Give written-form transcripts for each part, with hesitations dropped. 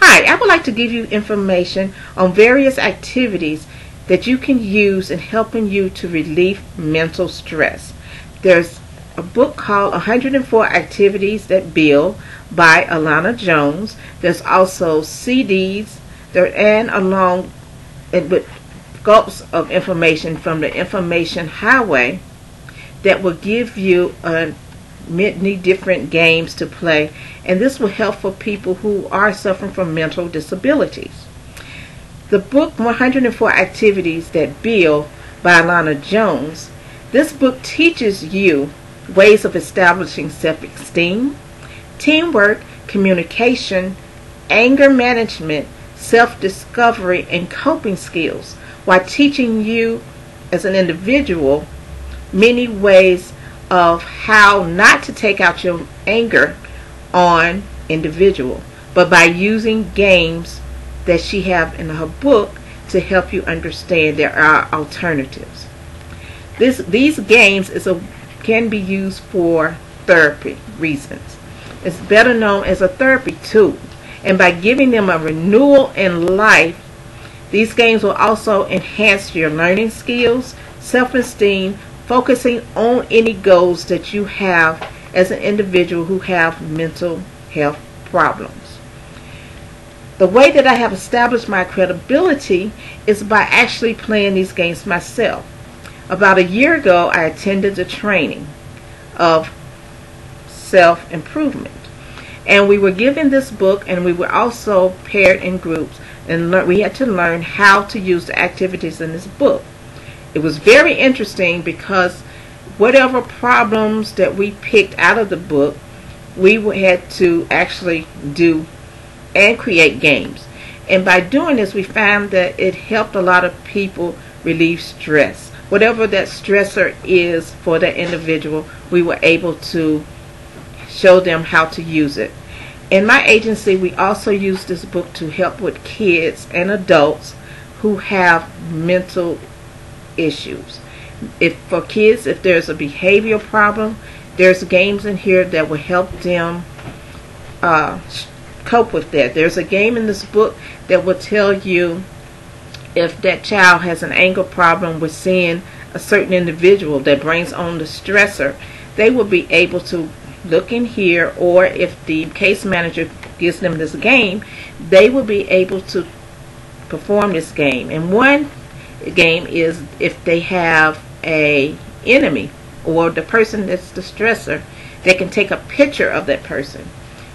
Hi, I would like to give you information on various activities that you can use in helping you to relieve mental stress. There's a book called 104 Activities That Build by Alana Jones. There's also CDs and along with gulps of information from the Information Highway that will give you many different games to play, and this will help for people who are suffering from mental disabilities. The book 104 Activities That Build by Alana Jones, this book teaches you ways of establishing self-esteem, teamwork, communication, anger management, self-discovery, and coping skills, while teaching you as an individual many ways of how not to take out your anger on individual, but by using games that she have in her book to help you understand there are alternatives. These games can be used for therapy reasons. It's better known as a therapy tool, and by giving them a renewal in life, these games will also enhance your learning skills, self-esteem, focusing on any goals that you have as an individual who have mental health problems. The way that I have established my credibility is by actually playing these games myself. About a year ago, I attended a training of self-improvement, and we were given this book, and we were also paired in groups, and we had to learn how to use the activities in this book. It was very interesting because whatever problems that we picked out of the book, we had to actually do and create games. And by doing this, we found that it helped a lot of people relieve stress. Whatever that stressor is for that individual, we were able to show them how to use it. In my agency, we also use this book to help with kids and adults who have mental issues. For kids, if there's a behavioral problem, there's games in here that will help them cope with that. There's a game in this book that will tell you if that child has an anger problem with seeing a certain individual that brings on the stressor. They will be able to look in here, or if the case manager gives them this game, they will be able to perform this game. And one game is if they have a enemy or the person that's the stressor, they can take a picture of that person,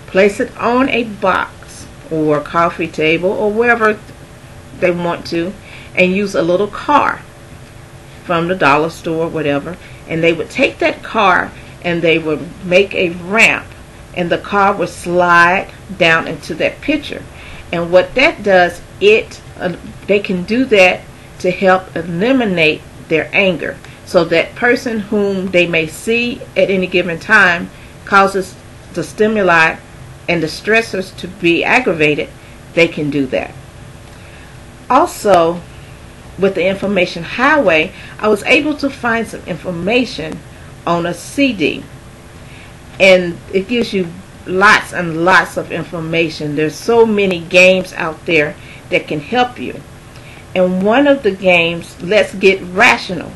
place it on a box or a coffee table or wherever they want to, and use a little car from the dollar store or whatever, and they would take that car and they would make a ramp, and the car would slide down into that picture. And what that does, they can do that to help eliminate their anger. So that person whom they may see at any given time causes the stimuli and the stressors to be aggravated, they can do that. Also, with the Information Highway, I was able to find some information on a CD, and it gives you lots and lots of information. There's so many games out there that can help you. And one of the games, Let's Get Rational,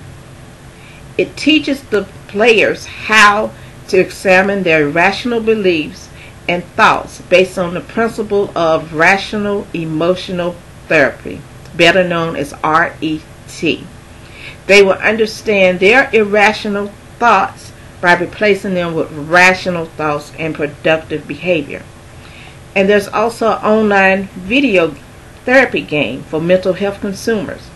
it teaches the players how to examine their rational beliefs and thoughts based on the principle of rational emotional therapy, better known as RET. They will understand their irrational thoughts by replacing them with rational thoughts and productive behavior. And there's also an online video therapy game for mental health consumers.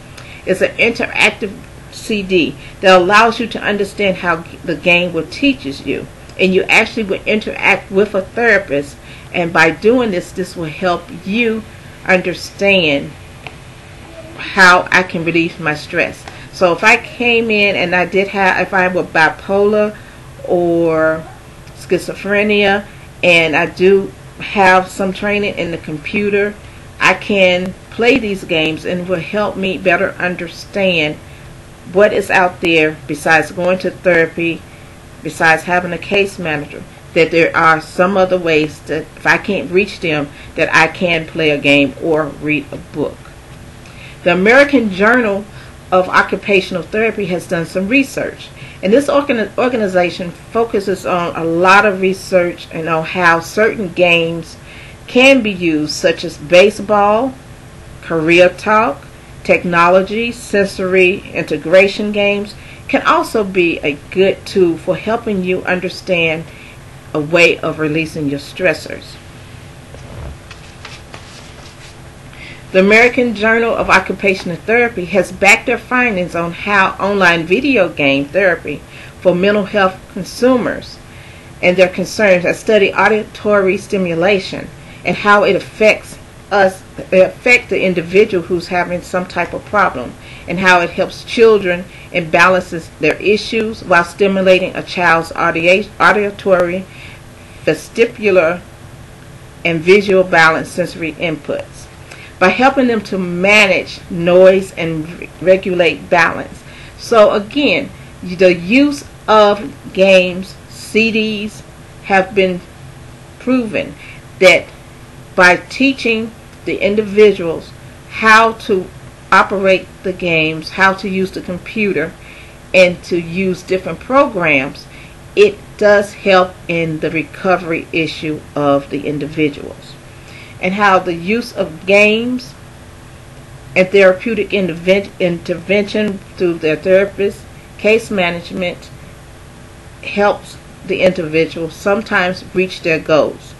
It's an interactive CD that allows you to understand how the game will teaches you, and you actually will interact with a therapist, and by doing this will help you understand how I can relieve my stress. So if I came in and if I were bipolar or schizophrenia, and I do have some training in the computer, I can play these games, and it will help me better understand what is out there besides going to therapy, besides having a case manager. that there are some other ways that if I can't reach them, that I can play a game or read a book. The American Journal of Occupational Therapy has done some research, and this organization focuses on a lot of research and on how certain games can be used, such as baseball, career talk, technology, sensory integration games can also be a good tool for helping you understand a way of releasing your stressors. The American Journal of Occupational Therapy has backed their findings on how online video game therapy for mental health consumers and their concerns that study auditory stimulation and how it affects the individual who's having some type of problem, and how it helps children and balances their issues while stimulating a child's auditory, vestibular, and visual balance sensory inputs by helping them to manage noise and regulate balance. So again, the use of games, CDs, have been proven that by teaching the individuals how to operate the games, how to use the computer, and to use different programs, it does help in the recovery issue of the individuals. And how the use of games and therapeutic intervention through their therapist, case management, helps the individual sometimes reach their goals.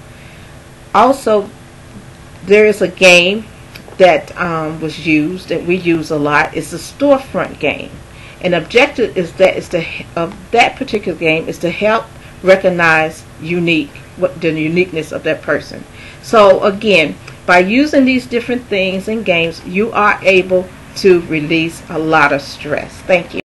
Also, there is a game that was used, that we use a lot. It's the storefront game. An objective is of that particular game is to help recognize the uniqueness of that person. So again, by using these different things in games, you are able to release a lot of stress. Thank you.